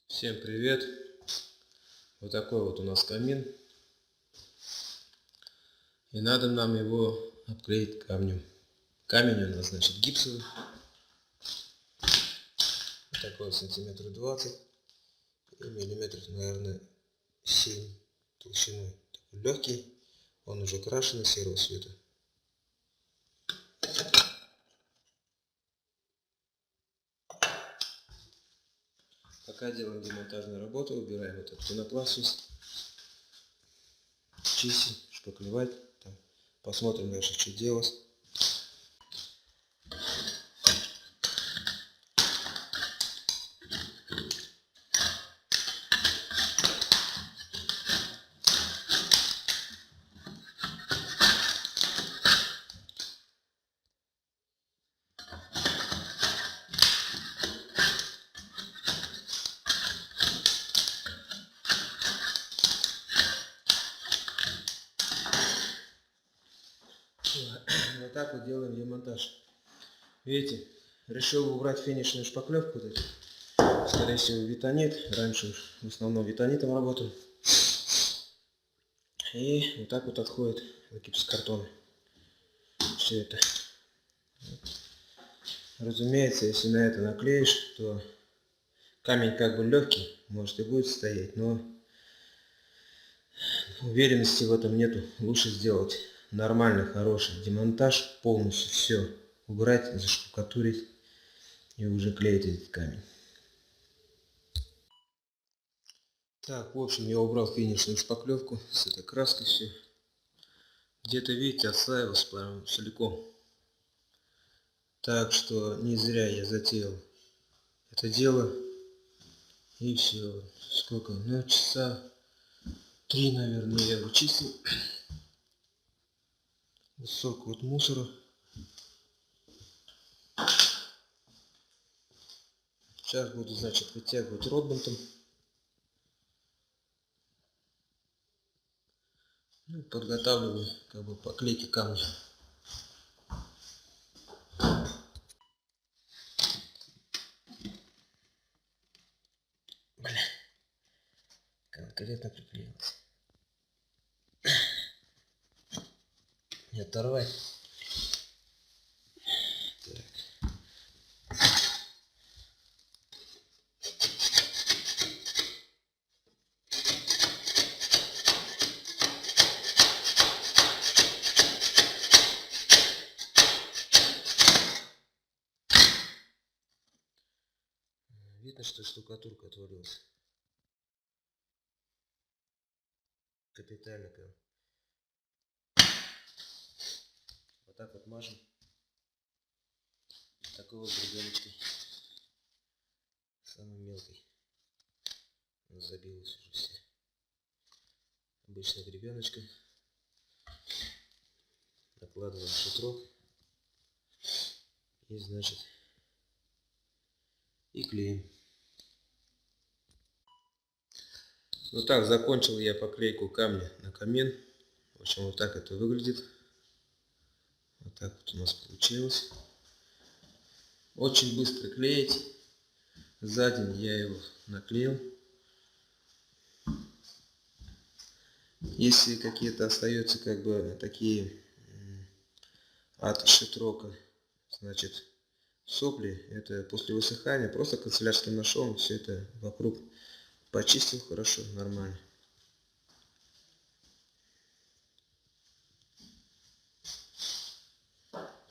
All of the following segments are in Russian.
Всем привет! Вот такой вот у нас камин. И надо нам его обклеить камнем. Камень у нас, значит, гипсовый. Вот такой сантиметров 20 и миллиметров, наверное, 7 толщиной. Такой легкий. Он уже крашеный серого цвета. Пока делаем демонтажную работу, убираем этот пенопласт, чистим, шпаклевать. Посмотрим дальше, что делать. Вот так вот делаем демонтаж. Видите, решил убрать финишную шпаклевку. Скорее всего, витонит. Раньше в основном витонитом работал. И вот так вот отходит гипсокартон. Все это. Разумеется, если на это наклеишь, то камень как бы легкий, может и будет стоять, но уверенности в этом нету. Лучше сделать нормальный, хороший демонтаж, полностью все убрать, заштукатурить и уже клеить этот камень. Так, в общем, я убрал финишную шпаклевку с этой краской все. Где-то, видите, отслаивалось прям целиком. Так что не зря я затеял это дело. И все. Сколько? Ну, часа 3, наверное, я вычистил. Столько вот мусора. Сейчас буду, значит, вытягивать ротбантом. Ну, подготавливаю как бы поклейки камня. Бля, конкретно приклеилось. Не оторвать. Так. Видно, что штукатурка отвалилась. Капитально прям. Вот так вот мажем. Такой вот гребеночкой. Самой мелкой. Забилась уже все. Обычная гребеночка. Накладываем шитрок. И, значит, и клеим. Ну так, закончил я поклейку камня на камин. В общем, вот так это выглядит. Вот так вот у нас получилось. Очень быстро клеить. За день я его наклеил. Если какие-то остаются как бы такие от шитрока, значит, сопли, это после высыхания просто канцелярским ножом все это вокруг почистил хорошо, нормально.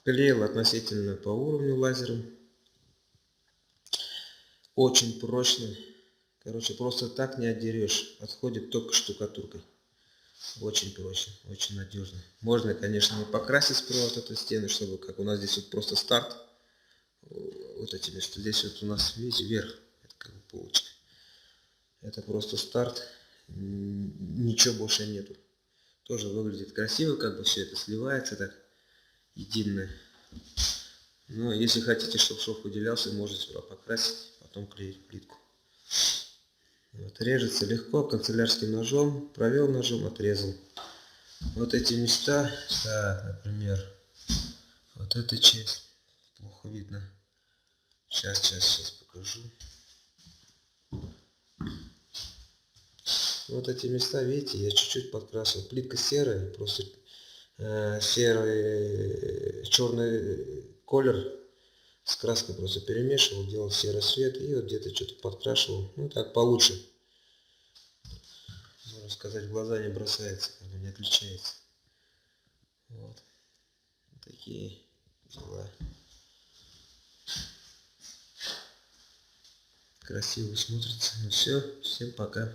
Клеил относительно по уровню лазером. Очень прочный. Короче, просто так не отдерешь. Отходит только штукатуркой. Очень прочно, очень надежно. Можно, конечно, и покрасить справа от этой стены, чтобы, как у нас здесь вот просто старт. Вот этими, что здесь вот у нас, видите, вверх. Это как бы полочка. Это просто старт. Ничего больше нету. Тоже выглядит красиво, как бы все это сливается так единое. Но если хотите, чтобы шов выделялся, можете сюда покрасить, потом клеить плитку. Вот, режется легко, канцелярским ножом, провел ножом, отрезал. Вот эти места, да, например, вот эта часть, плохо видно. Сейчас покажу. Вот эти места, видите, я чуть-чуть подкрасил. Плитка серая, просто серый, черный колер с краской просто перемешивал, делал серый цвет и вот где-то что-то подкрашивал. Ну так получше. Можно сказать, в глаза не бросается, как бы не отличается. Вот. Такие дела. Красиво смотрится. Ну все, всем пока.